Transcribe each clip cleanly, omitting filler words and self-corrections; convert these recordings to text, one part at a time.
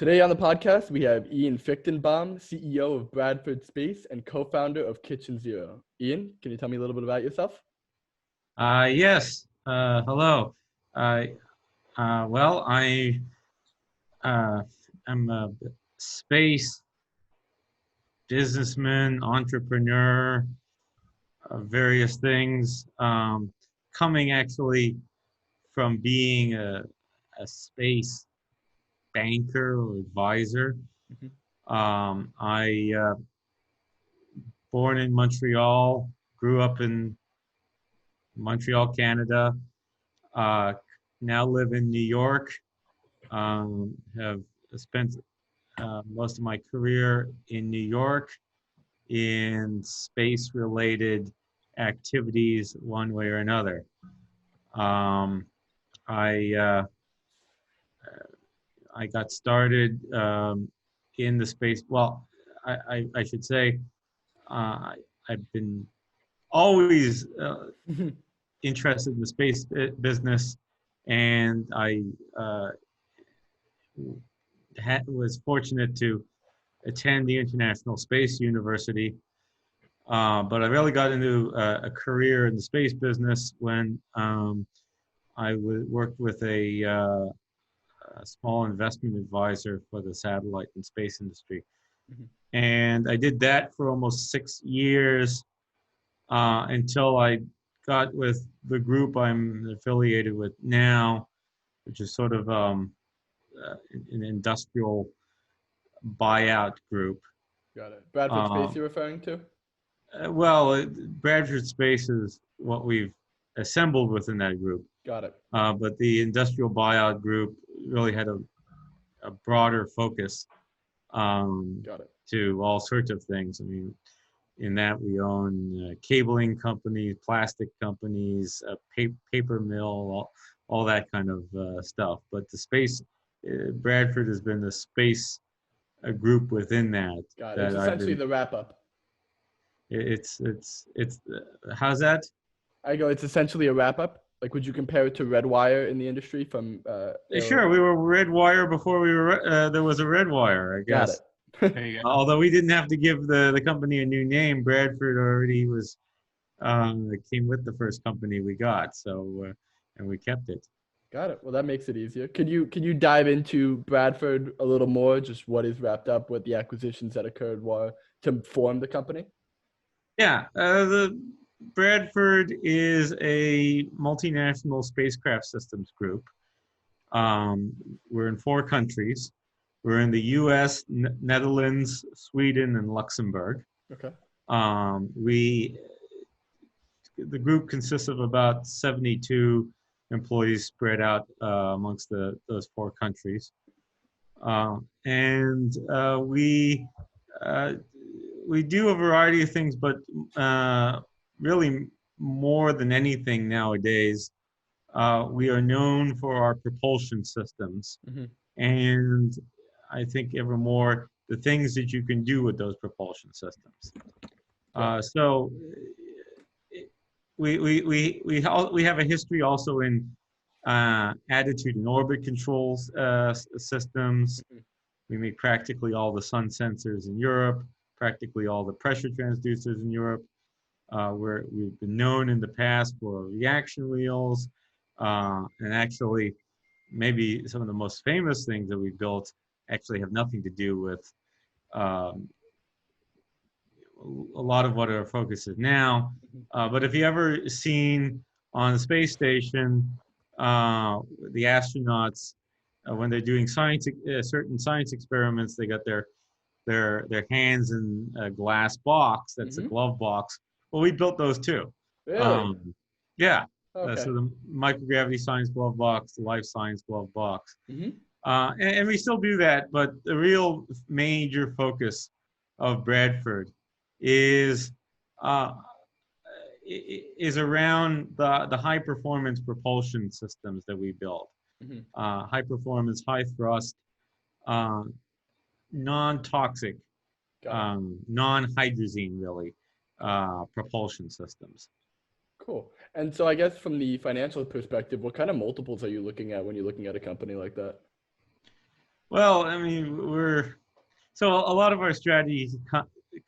Today on the podcast, we have Ian Fichtenbaum, CEO of Bradford Space and co-founder of Kitchen Zero. Ian, can you tell me a little bit about yourself? Yes. Hello. Uh, I am a space businessman, entrepreneur, various things. Coming actually from being a space banker or advisor. Mhm. I born in Montreal, grew up in Montreal, Canada. Uh, Now live in New York. Have spent most of my career in New York in space related activities, one way or another. Um, I, uh, I got started in the space. Well, I should say I've been always interested in the space business, and I was fortunate to attend the International Space University. But I really got into a career in the space business when worked with a small investment advisor for the satellite and space industry. Mhm. And I did that for almost 6 years until I got with the group I'm affiliated with now, which is sort of an industrial buyout group. Got it. Bradford Uh, Space you're referring to? Bradford Space is what we've assembled within that group. Got it. But the industrial buyout group really had a broader focus Got it. to all sorts of things. I mean, in that we own cabling companies, plastic companies, paper mill, all that kind of stuff. But the space, Bradford has been the space group within that Got it. It's that I've essentially been. the wrap up. It's how's that? It's essentially a wrap up. Like, would you compare it to Red Wire in the industry from Sure, we were red wire before we were there was a red wire, I Got it. guess. Although we didn't have to give the company a new name, Bradford already was it came with the first company we got, so and we kept it. Got it. Well, that makes it easier. Could you dive into Bradford a little more? Just what is wrapped up, what the acquisitions that occurred were to form the company? Yeah, the Bradford is a multinational spacecraft systems group. Um, we're in 4 countries. We're in the U.S., Netherlands, Sweden, and Luxembourg. Okay. We the group consists of about 72 employees spread out amongst those 4 countries, and uh, we do a variety of things, but really more than anything nowadays, we are known for our propulsion systems, Hmm. and I think ever more the things that you can do with those propulsion systems. Yeah. So we have a history also in attitude and orbit controls systems. Mhm. We make practically all the sun sensors in Europe, practically all the pressure transducers in Europe. We've been known in the past for reaction wheels, and actually, maybe some of the most famous things that we built actually have nothing to do with um, a lot of what our focus is now. Mhm. But if you ever seen on the space station, the astronauts, when they're doing certain science experiments, they got their hands in a glass box. That's a Mhm. glove box. Well, we built those too. Really? Um, yeah. Okay. So the microgravity science glove box, the life science glove box, Hmm. and we still do that. But the real major focus of Bradford is uh, is around the high performance propulsion systems that we build. Hmm. High performance, high thrust, uh, non toxic, Got it. non hydrazine really propulsion systems. Cool. And so I guess from the financial perspective, what kind of multiples are you looking at when you're looking at a company like that? Well, I mean, so a lot of our strategy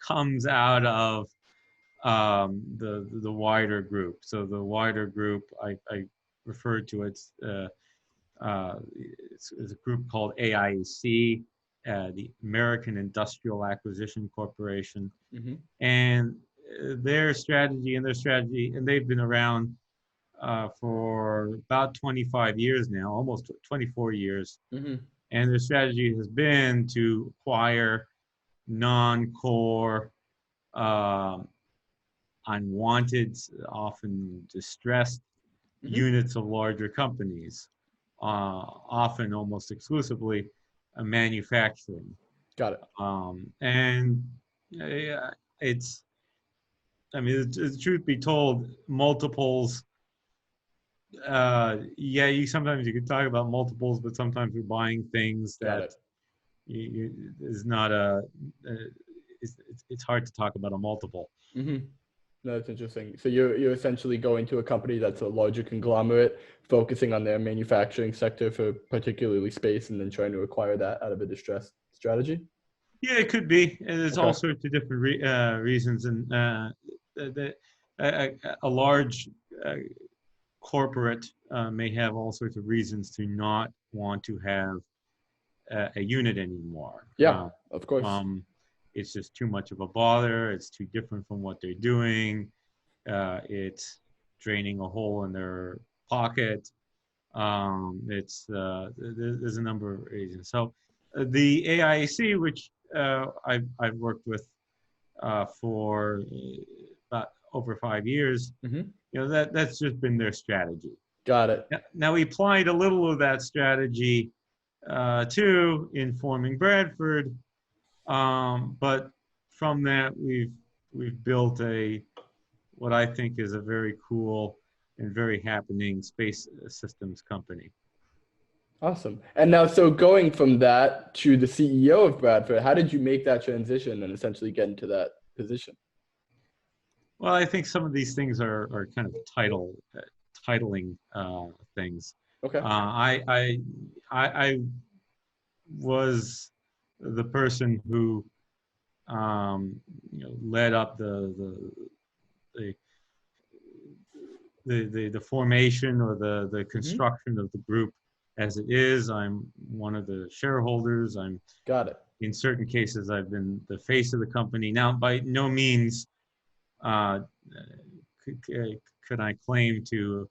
comes out of the wider group. So the wider group, I refer to it's a group called AIAC, the American Industrial Acquisition Corporation, Mm-hmm. and and they've been around for about 25 years now, almost 24 years. Mm-hmm. And their strategy has been to acquire non-core, um, unwanted, often distressed Mm-hmm. units of larger companies, often almost exclusively manufacturing. Got it. And it's, I mean, the truth be told, multiples. Yeah, sometimes you can talk about multiples, but sometimes you're buying things Got that it. is not uh, it's hard to talk about a multiple. Mm-hmm. No, that's interesting. So you're essentially going to a company that's a larger conglomerate, focusing on their manufacturing sector for particularly space, and then trying to acquire that out of a distressed strategy. Yeah, it could be. And there's all Okay. sorts of different reasons, and a large corporate may have all sorts of reasons to not want to have a unit anymore. Yeah, of course. It's just too much of a bother. It's too different from what they're doing. It's draining a hole in their pocket. There's a number of reasons. So the AIAC, which I've worked with for about over 5 years, Mm-hmm. that's just been their strategy. Got it. Now we applied a little of that strategy to informing Bradford, but from that we've built what I think is a very cool and very happening space systems company. Awesome. And now, so going from that to the CEO of Bradford, how did you make that transition and essentially get into that position? Well, I think some of these things are kind of titling things. Okay. I was the person who led up the the formation or the Mm-hmm. construction of the group as it is. I'm one of the shareholders. I'm Got it. in certain cases I've been the face of the company. Now, by no means uh, could I claim to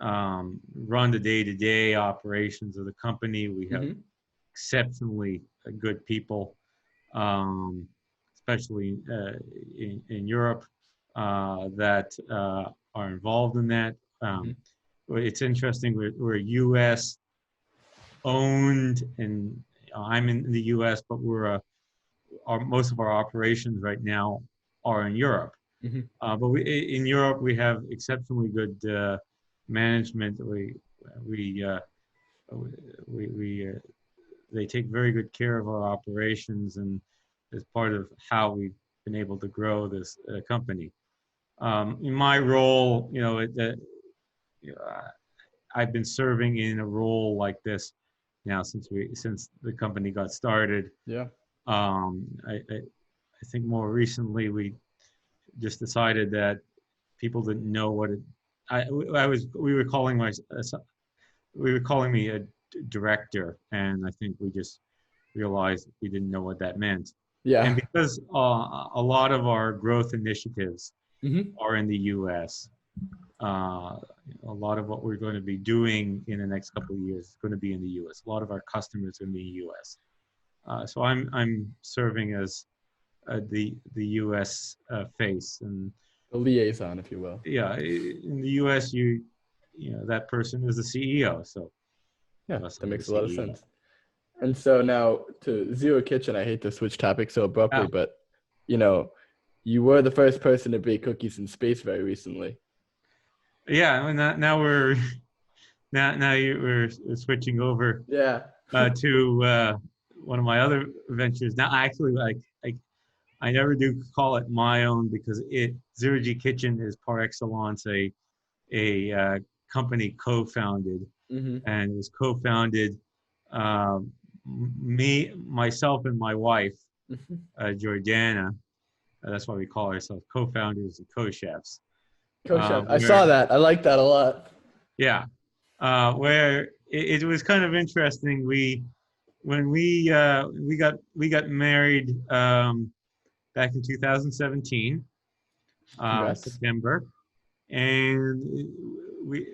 run the day-to-day operations of the company. We have Mm-hmm. exceptionally good people, um, especially in Europe, that are involved in that. Mm-hmm. It's interesting. We're U.S. owned, and I'm in the U.S., but most of our operations right now are in Europe. Mm-hmm. But in Europe, we have exceptionally good management. We, uh, we they take very good care of our operations, and as part of how we've been able to grow this company. In my role, I've been serving in a role like this now since the company got started. Yeah. I think more recently we just decided that people didn't know what it. I was we were calling me a director, and I think we just realized we didn't know what that meant. And Yeah. because a lot of our growth initiatives Mm-hmm. are in the U.S., a lot of what we're going to be doing in the next couple of years is going to be in the U.S. A lot of our customers are in the U.S. So I'm serving as the U.S. Face, and The liaison, if you will. yeah, in the U.S. that person is the CEO. So Yeah, thus that I'm the makes a lot of CEO. sense. And so now to Zero Kitchen, I hate to switch topics so abruptly, Yeah, but you know, you were the first person to bake cookies in space very recently. yeah. And now we're switching over Yeah. to one of my other ventures. Now, actually, I never do call it my own because Zero G Kitchen is par excellence a company co-founded, Mm-hmm. and it was co-founded uh, myself and my wife, Mhm. Jordana, that's why we call ourselves co-founders and co-chefs. Co-chef. I Where saw that. I like that a lot. Yeah, where it was kind of interesting. When we got married back in 2017, Congrats. September, and we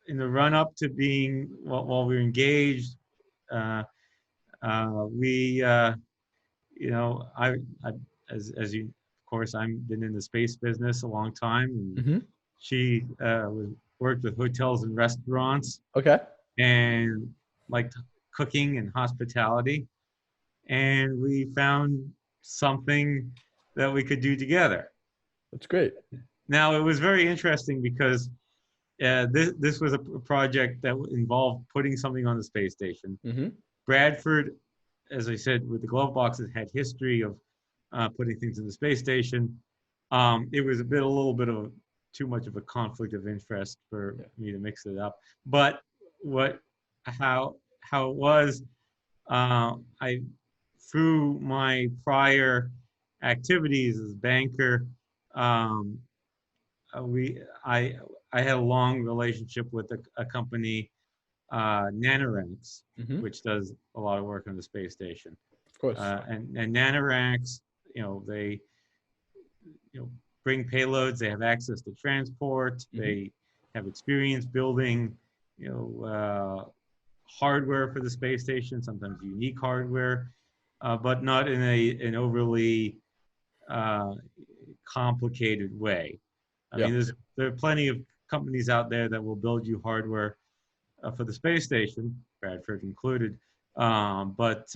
in the run up to being while we were engaged, uh, we I as you of course I've been in the space business a long time, and Hmm. she worked with hotels and restaurants Okay. and liked cooking and hospitality. And we found something that we could do together. That's great. Now, it was very interesting because this was a project that involved putting something on the space station. Hmm. Bradford, as I said, with the glove boxes, had history of putting things in the space station. It was a little bit of too much of a conflict of interest for Yeah. me to mix it up. But what, how it was, I through my prior activities as banker, um, we I had a long relationship with a company, Nanoracks, Hmm. which does a lot of work on the space station. Of course. And Nanoracks, they bring payloads. They have access to transport. Hmm. They have experience building hardware for the space station, sometimes unique hardware, but not in an overly uh, complicated way. I Yeah. mean, there are plenty of companies out there that will build you hardware for the space station, Bradford included, but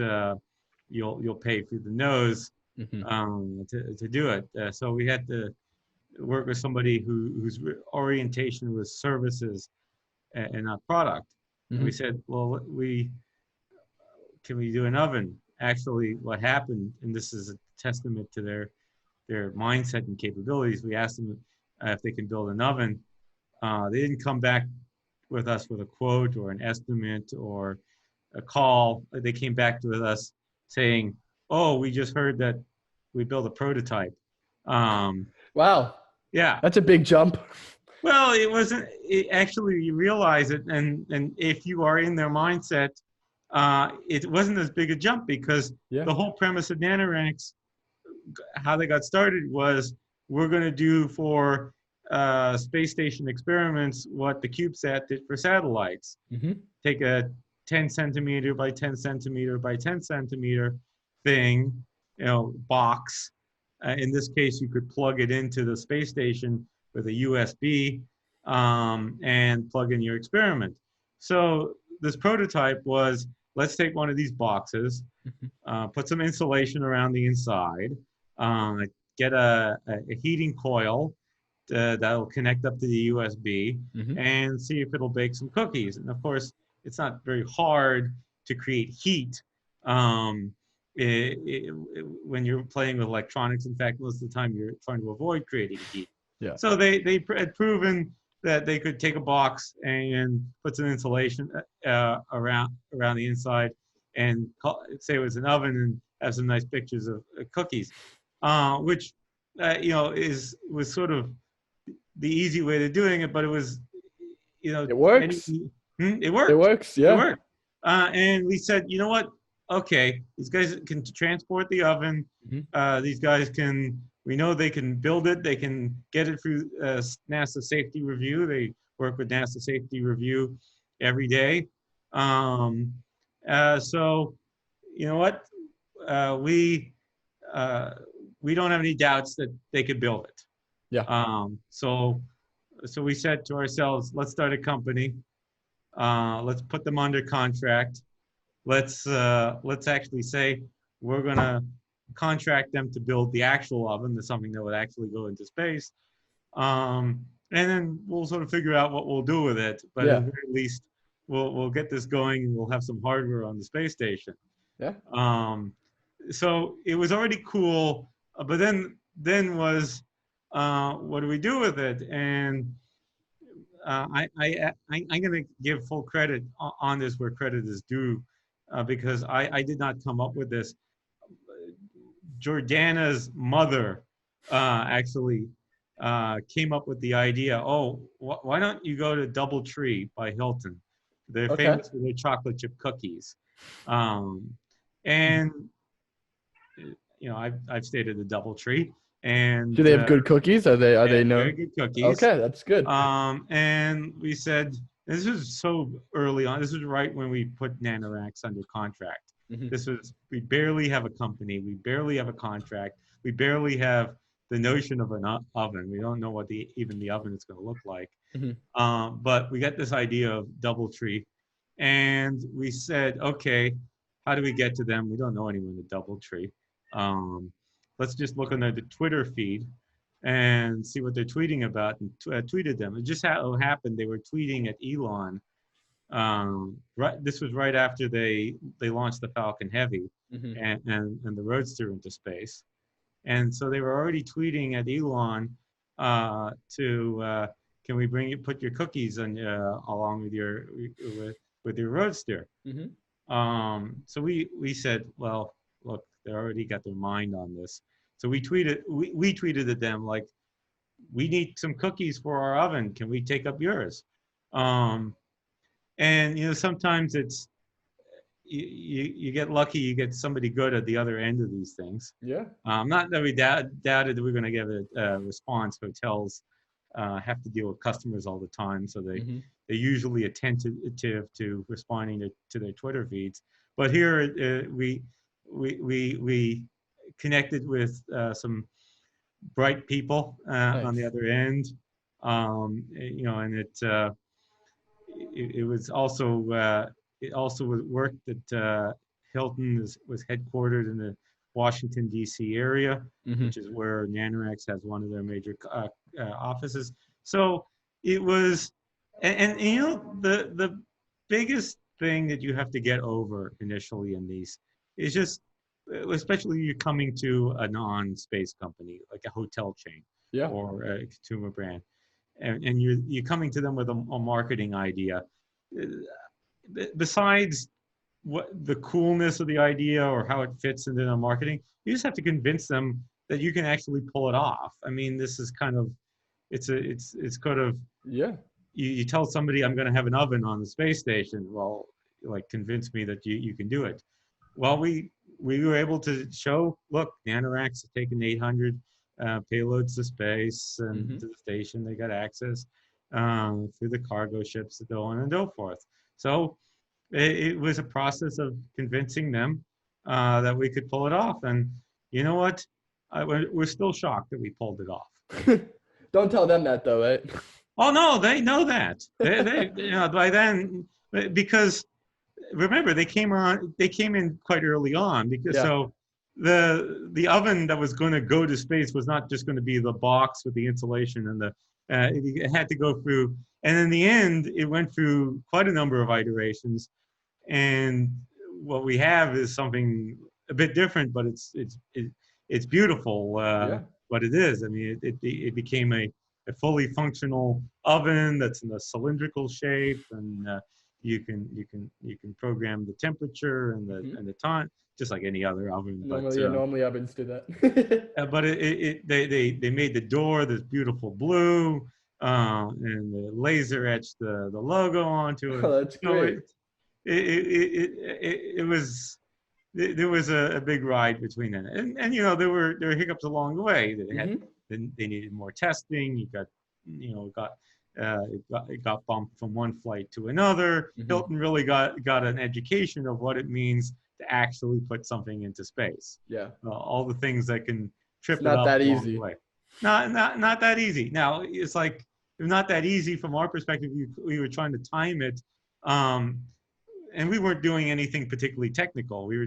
you'll pay through the nose Hmm. to do it. So we had to work with somebody whose orientation was services and not product. And we Hmm. said, well, we can we do an oven? Actually, what happened, and this is a testament to their mindset and capabilities. We asked them if they can build an oven. They didn't come back with us with a quote or an estimate or a call. They came back with us saying, "Oh, we just heard that we built a prototype." Um, Wow. yeah. That's a big jump. Well, it wasn't. Actually, you realize it, and if you are in their mindset, it wasn't as big a jump because Yeah. the whole premise of Nanoracks, how they got started was we're going to do for space station experiments what the CubeSat did for satellites. Hmm. Take a 10 centimeter by 10 centimeter by 10 centimeter thing, box. In this case, you could plug it into the space station with a USB and plug in your experiment. So this prototype was, let's take one of these boxes, Hmm. put some insulation around the inside, uh, get a heating coil that'll connect up to the USB, Hmm. and see if it'll bake some cookies. And of course, it's not very hard to create heat um, when you're playing with electronics. In fact, most of the time you're trying to avoid creating heat. Yeah. So they had proven that they could take a box and put some insulation around the inside and say it was an oven and have some nice pictures of cookies, which was sort of the easy way to doing it, but it was, It many, works. it It worked. works. It Yeah. worked. And we said, you know what? Okay, these guys can transport the oven. Hmm. These guys we know they can build it. They can get it through NASA safety review. They work with NASA safety review every day. Um, so, you know what? Uh, we, uh, we don't have any doubts that they could build it. Yeah. So we said to ourselves, let's start a company. Let's put them under contract. Let's actually say we're gonna contract them to build the actual oven, to something that would actually go into space. And then we'll sort of figure out what we'll do with it. But at Yeah. the very least, we'll get this going and we'll have some hardware on the space station. Yeah. Um, so it was already cool, but then was what do we do with it? And I'm going to give full credit on this where credit is due. because I did not come up with this. Jordana's mother actually came up with the idea. Oh, why don't you go to DoubleTree by Hilton? They're Okay. famous for their chocolate chip cookies, um, Mhm. and I've stayed at the DoubleTree, and Do they have good cookies? Are they they have very known? good cookies. Okay, that's good. And we said, this was so early on. This was right when we put Nanoracks under contract. Hmm. We barely have a company. We barely have a contract. We barely have the notion of an oven. We don't know what even the oven is going to look like. Hmm. But we got this idea of DoubleTree, and we said, okay, how do we get to them? We don't know anyone at DoubleTree. Um, let's just look on the Twitter feed and see what they're tweeting about, and tweeted them. It just happened they were tweeting at Elon. Right, this was right after they launched the Falcon Heavy Hmm. and the Roadster into space, and so they were already tweeting at Elon to can we put your cookies on along with with your Roadster. Hmm. So we said, well, look, they already got their mind on this. So we tweeted at them like, we need some cookies for our oven. Can we take up yours? Um, and sometimes you get lucky, you get somebody good at the other end of these things. Yeah. Not that we doubted that we're going to get a response. Hotels have to deal with customers all the time, so Hmm. they're usually attentive to responding to their Twitter feeds. But here we connected with some bright people on the Nice. other end, and it was also it also worked that Hilton was headquartered in the Washington D.C. area, Hmm. which is where Nanoracks has one of their major offices. So it was, and the biggest thing that you have to get over initially in these is just, especially you're coming to a non-space company like a hotel chain Yeah. or a consumer brand, and you're coming to them with a marketing idea. Besides what the coolness of the idea or how it fits into their marketing, you just have to convince them that you can actually pull it off. I mean, this is kind of it's kind of, Yeah. you tell somebody I'm going to have an oven on the space station. Well, like, convince me that you can do it. Well, we were able to show, look, Nanoracks have taken 800 payloads to space and Hmm. to the station. They got access through the cargo ships and so on and so forth. So it was a process of convincing them that we could pull it off. And you know what? We're still shocked that we pulled it off. Don't tell them that though, right? Oh no, they know that. They by then, because remember, they came in quite early on, because Yeah. so the oven that was going to go to space was not just going to be the box with the insulation and it had to go through, and in the end it went through quite a number of iterations, and what we have is something a bit different, but it's beautiful. Yeah. What it is, I mean, it became a fully functional oven that's in a cylindrical shape, and you can program the temperature Hmm. and the time, just like any other oven. Normally, yeah, normally ovens do that. But they made the door this beautiful blue, and the laser etched the logo onto it. Oh, that's So great. it was, there was a big ride between that, and there were hiccups along the way. Hmm. They needed more testing. It got bumped from one flight to another. Hmm. Hilton really got an education of what it means to actually put something into space. Yeah. All the things that can It's trip it not up that along the easy. way. Not that easy. Now it's like, not that easy from our perspective. We were trying to time it, um, and we weren't doing anything particularly technical. Hmm. We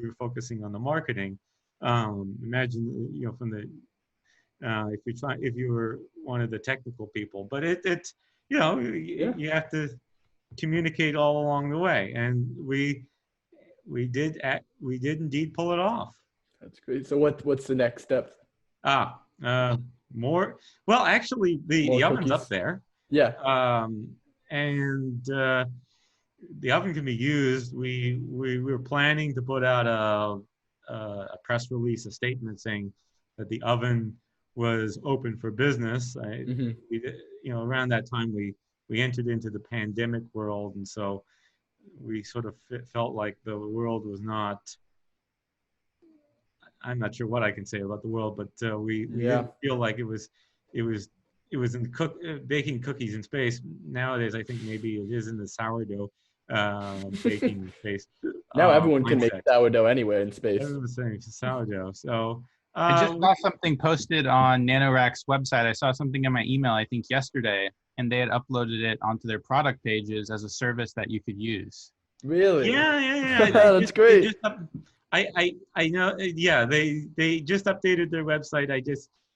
were focusing on the marketing. Imagine, from the if you were one of the technical people, but Yeah. you have to communicate all along the way, and we did indeed pull it off. That's great. So what's the next step? Ah, more. Well, actually, the More oven's up cookies? there, Yeah. um, and the oven can be used. We were planning to put out a press release, a statement saying that the oven was open for business. Hmm. Around that time we entered into the pandemic world, and so we sort of felt like the world was not. I'm not sure what I can say about the world, but we Yeah. didn't feel like it was it was in baking cookies in space. Nowadays, I think maybe it is in the sourdough baking space Now everyone can make mindset. sourdough anywhere in space. Everyone's saying it's sourdough. So I just we, saw something posted on NanoRack's website. I saw something in my email, I think yesterday, and they had uploaded it onto their product pages as a service that you could use. Really? yeah. That's They great. just I know. Yeah, they just updated their website.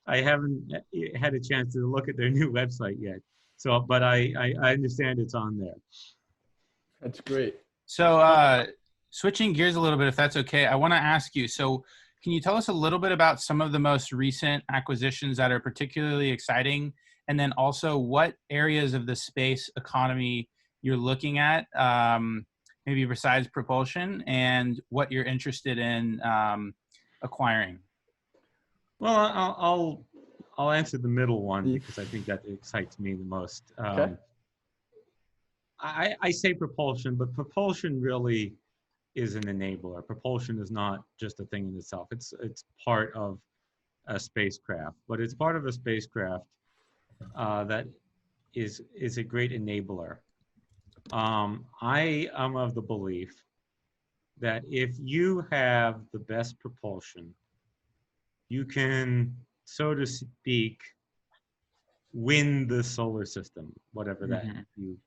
I haven't had a chance to look at their new website yet. So, but I understand it's on there. That's great. So, switching gears a little bit, if that's okay, I want to ask you. So, can you tell us a little bit about some of the most recent acquisitions that are particularly exciting, and then also what areas of the space economy you're looking at, maybe besides propulsion, and what you're interested in acquiring? Well, I'll answer the middle one because I think that excites me the most. Okay. I say propulsion, but propulsion really is an enabler. Propulsion is not just a thing in itself. It's part of a spacecraft, but it's part of a spacecraft that is a great enabler. I am of the belief that if you have the best propulsion, you can, so to speak, win the solar system, whatever that Mm-hmm. you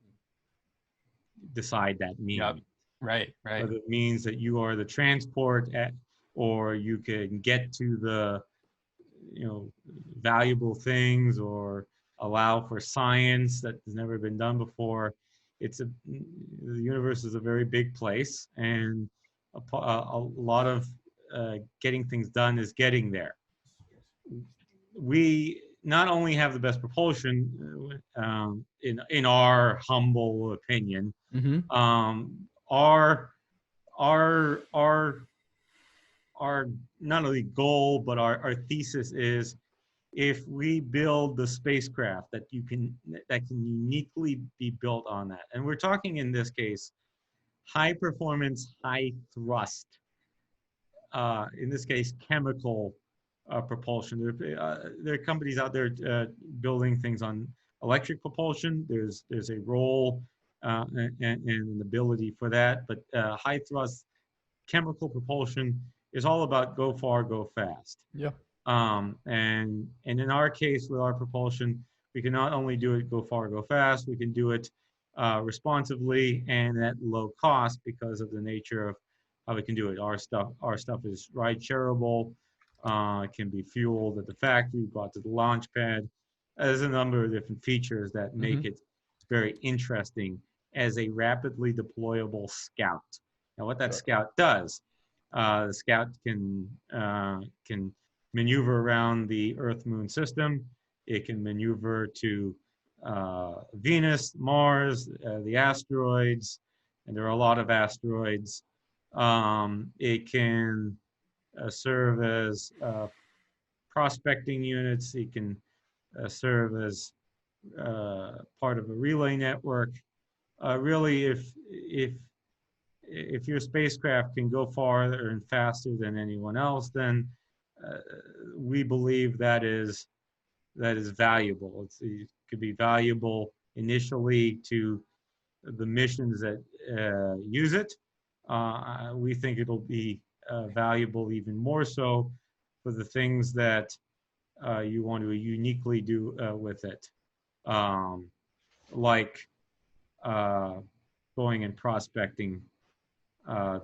decide that Yep. means. Right. Whether it means that you are the transport or you can get to the valuable things or allow for science that has never been done before. The universe is a very big place, and a lot of getting things done is getting there. We not only have the best propulsion, in our humble opinion, Mm-hmm. our our our our not only goal but our thesis is if we build the spacecraft that can uniquely be built on that, and we're talking in this case high performance, high thrust, in this case chemical propulsion. There are companies out there building things on electric propulsion. There's a role and an ability for that, but high thrust chemical propulsion is all about go far, go fast. Yeah. And in our case with our propulsion, we can not only do it go far, go fast, we can do it responsively and at low cost because of the nature of how we can do it. Our stuff is ride shareable, can be fueled at the factory, brought to the launch pad. There's a number of different features that make Mm-hmm. it very interesting as a rapidly deployable scout. Now, what that Sure. scout does, the scout can maneuver around the Earth-Moon system. It can maneuver to Venus, Mars, the asteroids, and there are a lot of asteroids. It can serve as prospecting units. It can serve as part of a relay network. Really, if your spacecraft can go farther and faster than anyone else, then we believe that is valuable. It could be valuable initially to the missions that use it. We think it'll be valuable even more so for the things that you want to uniquely do with it, like going and prospecting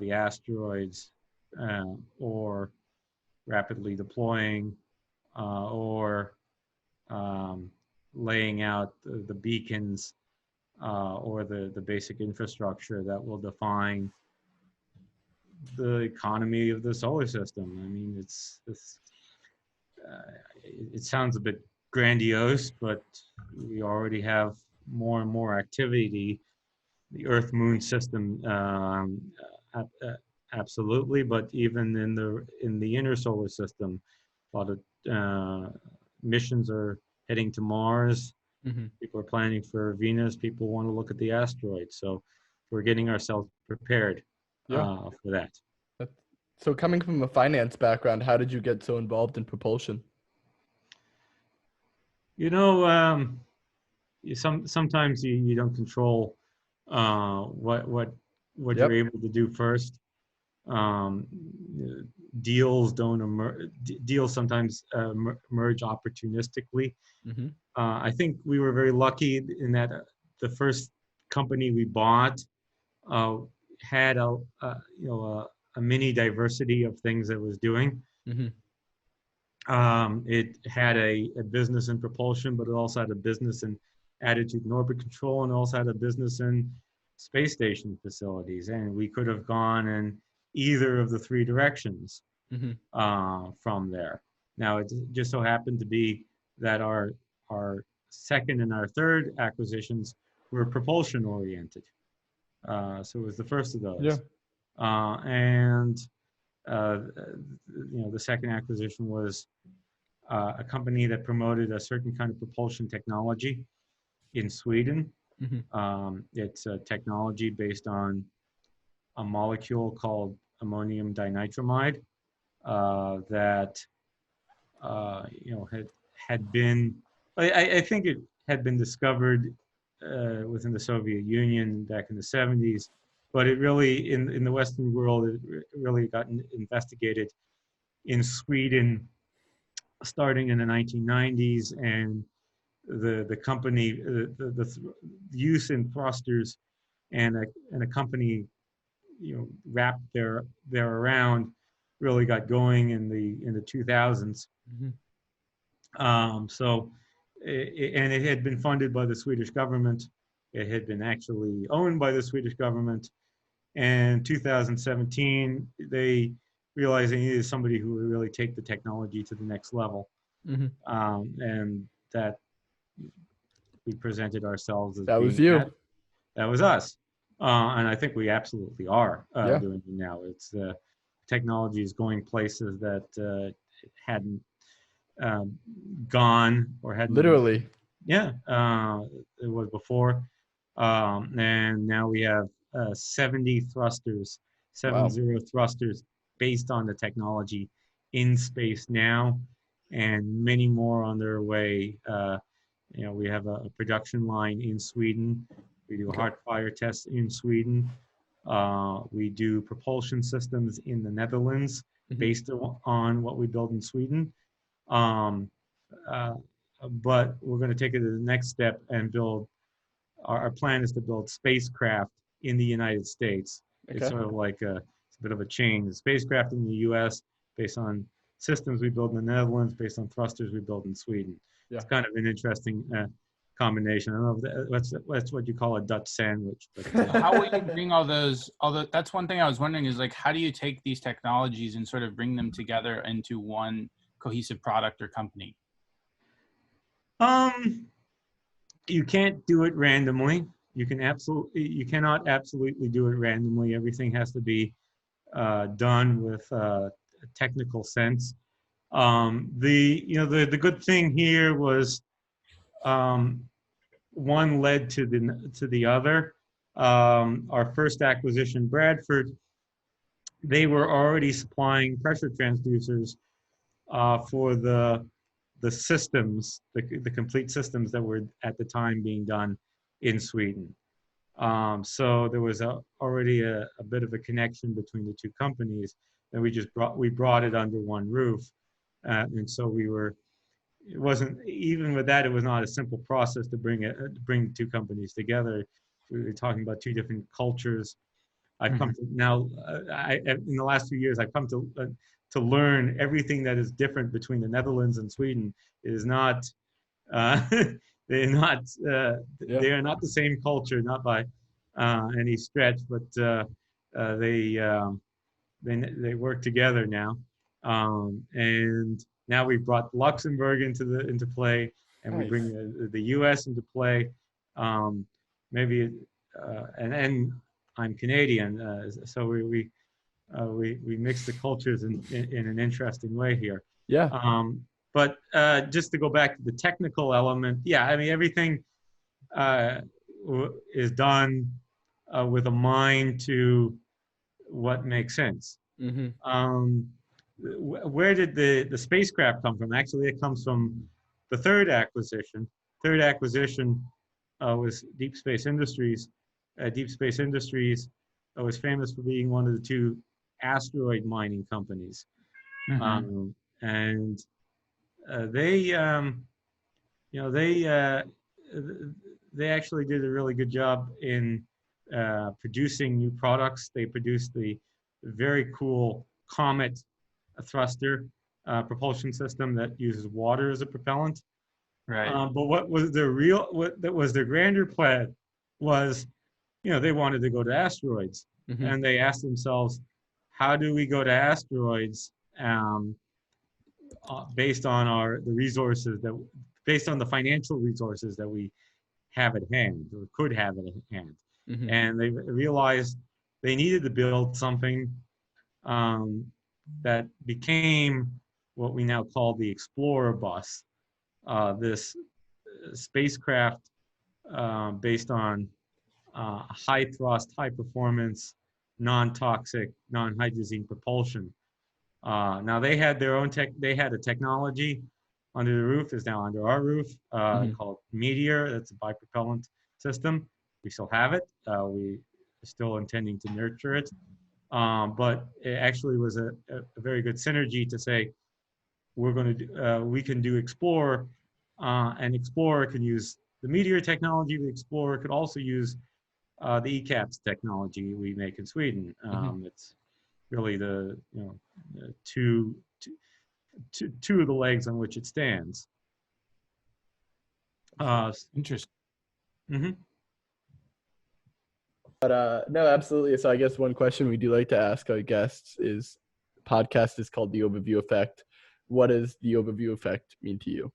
the asteroids, or rapidly deploying, or laying out the beacons, or the basic infrastructure that will define the economy of the solar system. I mean, it sounds a bit grandiose, but we already have more and more activity the Earth-Moon system, absolutely. But even in the inner solar system, a lot of missions are heading to Mars. Hmm. People are planning for Venus. People want to look at the asteroids. So we're getting ourselves prepared Yeah. for that. That- So coming from a finance background, how did you get so involved in propulsion? You know, sometimes you don't control what you're Yep. able to do first. Um, deals don't emerge. Deals sometimes emerge opportunistically. Hmm. I think we were very lucky in that the first company we bought uh, had a mini diversity of things it was doing. Hmm. It had a business in propulsion, but it also had a business in attitude and orbit control, and also had a business in space station facilities. And we could have gone in either of the three directions Hmm. from there. Now, it just so happened to be that our second and our third acquisitions were propulsion oriented. So it was the first of Yeah. those. And the second acquisition was a company that promoted a certain kind of propulsion technology in Sweden. Hmm. It's a technology based on a molecule called ammonium dinitramide that had been. I think it had been discovered within the Soviet Union back in the 70s, but it really in the Western world it really got investigated in Sweden starting in the 1990s, and the company the use in thrusters and a company wrapped there around really got going in the 2000s. Hmm. And it had been funded by the Swedish government. It had been actually owned by the Swedish government. And 2017, they realized they needed somebody who would really take the technology to the next level. Hmm. And that we presented ourselves as That was being that. you. That was us. And I think we absolutely are Yeah. doing it now. It's technology is going places that hadn't um, gone or hadn't been. Literally. Yeah, it was before. And now we have 70 thrusters, Wow. 70 thrusters based on the technology in space now, and many more on their way. We have a production line in Sweden. We do Okay. hard fire tests in Sweden. We do propulsion systems in the Netherlands Hmm. based on what we build in Sweden. Um, uh, but we're going to take it to the next step and build. Our plan is to build spacecraft in the United States. It's Okay. sort of like it's a bit of a chain. The spacecraft in the U.S. based on systems we build in the Netherlands, based on thrusters we build in Sweden. Yeah. It's kind of an interesting combination. I don't know if that's what you call a Dutch sandwich. But How will you bring all those? Although that's one thing I was wondering is like, how do you take these technologies and sort of bring them together into one cohesive product or company? You can't do it randomly. You cannot absolutely do it randomly. Everything has to be done with technical sense. The good thing here was um, one led to the other. Our first acquisition, Bradford, they were already supplying pressure transducers for the systems, the complete systems that were at the time being done in Sweden. So there was already a bit of a connection between the two companies, and we brought it under one roof, and so it wasn't even with that, it was not a simple process to bring two companies together. We were talking about two different cultures. I've come to now, in the last few years, I've come to learn everything that is different between the Netherlands and Sweden is not, uh, they're not, Yeah. they are not the same culture, not by any stretch, but they work together now, and now we've brought Luxembourg into play, and we Nice. bring the U.S. into play. Maybe and I'm Canadian, so we mix the cultures in an interesting way here. Yeah. But just to go back to the technical element, yeah, I mean, everything is done with a mind to what makes sense. Mm-hmm. Where did the spacecraft come from? Actually, it comes from the third acquisition. Third acquisition was Deep Space Industries. Deep Space Industries was famous for being one of the two asteroid mining companies. Mm-hmm. And they, they actually did a really good job in producing new products. They produced the very cool Comet thruster propulsion system that uses water as a propellant. Right. But what that was their grander plan was, they wanted to go to asteroids, Mm-hmm. and they asked themselves, how do we go to asteroids based on based on the financial resources that we have at hand or could have at hand. Mm-hmm. And they realized they needed to build something that became what we now call the Explorer bus, this spacecraft based on high thrust, high performance, non-toxic, non-hydrazine propulsion. Now they had their own they had a technology under the roof, is now under our roof, Mm-hmm. called Meteor. That's a bipropellant system. We still have it. We are still intending to nurture it. But it actually was a very good synergy to say, we can do Explorer, and Explorer can use the Meteor technology. The Explorer could also use the ECAPS technology we make in Sweden. Mm-hmm. It's really the two of the legs on which it stands. Interesting. Mm-hmm. But no, absolutely. So I guess one question we do like to ask our guests is, podcast is called The Overview Effect. What does the overview effect mean to you?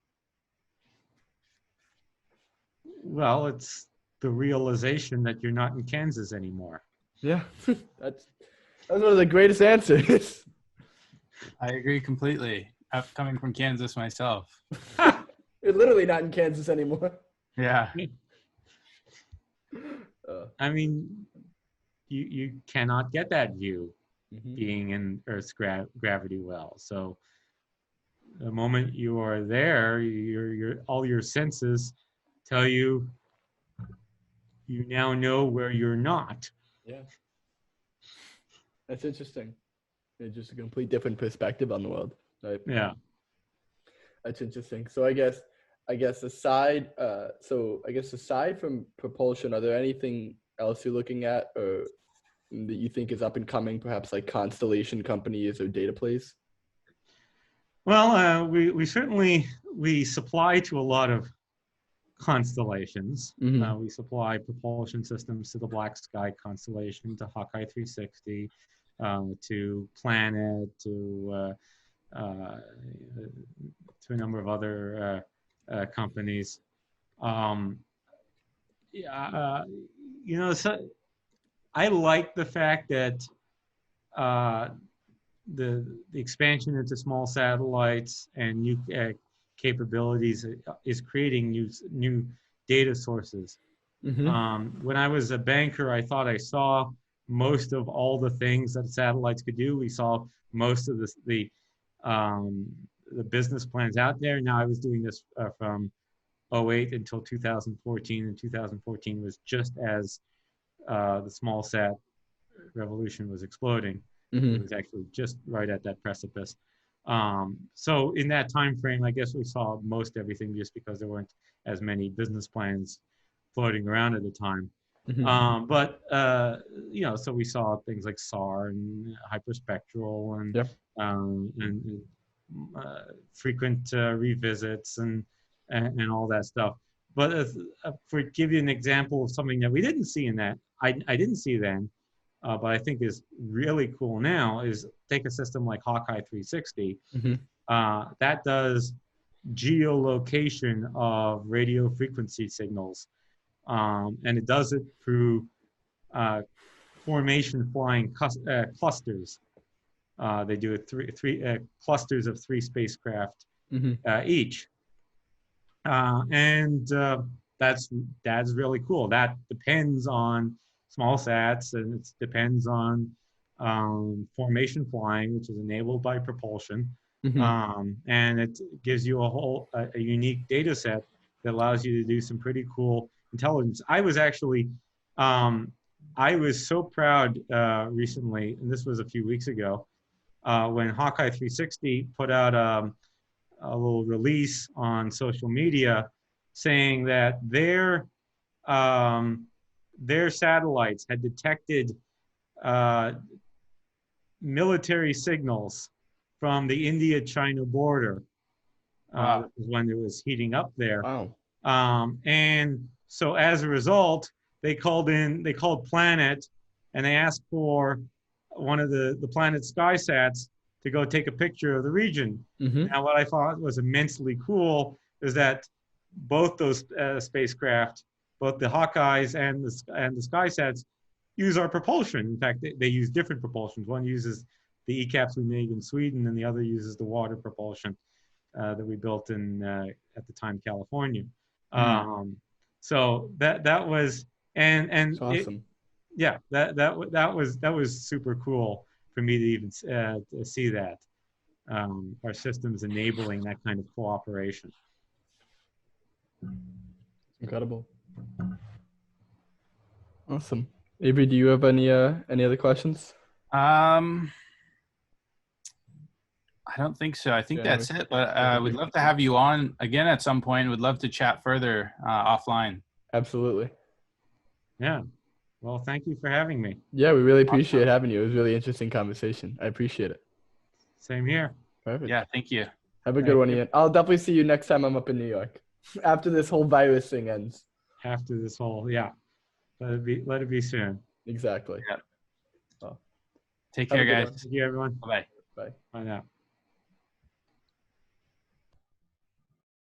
Well, it's the realization that you're not in Kansas anymore. Yeah, that's one of the greatest answers. I agree completely. I'm coming from Kansas myself. You're literally not in Kansas anymore. Yeah. I mean, you cannot get that view Mm-hmm. being in Earth's gravity well. So the moment you are there, all your senses tell you now know where you're not. Yeah, that's interesting. It's just a complete different perspective on the world, right? Yeah. That's interesting. So I guess aside from propulsion, are there anything else you're looking at or that you think is up and coming, perhaps like constellation companies or data plays? Well, we certainly supply to a lot of constellations. Mm-hmm. We supply propulsion systems to the Black Sky constellation, to Hawkeye 360, to Planet, to a number of other companies. So I like the fact that the expansion into small satellites and new capabilities is creating new data sources. Mm-hmm. When I was a banker, I thought I saw most of all the things that satellites could do. We saw most of the business plans out there. Now I was doing this from 2008 until 2014, and 2014 was just as the small sat revolution was exploding. Mm-hmm. It was actually just right at that precipice. So in that time frame, I guess we saw most everything just because there weren't as many business plans floating around at the time. Mm-hmm. So we saw things like SAR and hyperspectral and Yep. Frequent revisits and all that stuff. But for give you an example of something that we didn't see in that, I didn't see then, but I think is really cool now, is take a system like Hawkeye 360 Mm-hmm. that does geolocation of radio frequency signals And it does it through formation flying clusters. They do it three clusters of 3 spacecraft each. And that's really cool. That depends on small sats, and it depends on formation flying, which is enabled by propulsion. And it gives you a unique data set that allows you to do some pretty cool intelligence. I was actually, I was so proud recently, and this was a few weeks ago, when Hawkeye 360 put out a little release on social media saying that their satellites had detected military signals from the India-China border. When it was heating up there. Wow. And so as a result, they called Planet, and they asked for one of the Planet SkySats to go take a picture of the region. Now, what I thought was immensely cool is that both those spacecraft, both the Hawkeyes and the SkySats, use our propulsion. In fact, they use different propulsions. One uses the ECAPs we made in Sweden, and the other uses the water propulsion that we built in at the time California. So that was and awesome. That was super cool for me to even to see that our systems enabling that kind of cooperation. Incredible. Awesome. Avery, do you have any other questions? I don't think so. I think that's it. But we'd love to have you on again at some point. We'd love to chat further offline. Absolutely. Yeah. Well, thank you for having me. Yeah, we really appreciate having you. It was a really interesting conversation. I appreciate it. Same here. Perfect. Yeah, thank you. Have a good one, Ian. I'll definitely see you next time I'm up in New York. After this whole virus thing ends. After this whole, yeah. Let it be soon. Exactly. Yeah. Well, take care, guys. Thank you, everyone. Bye-bye. Bye. Bye now.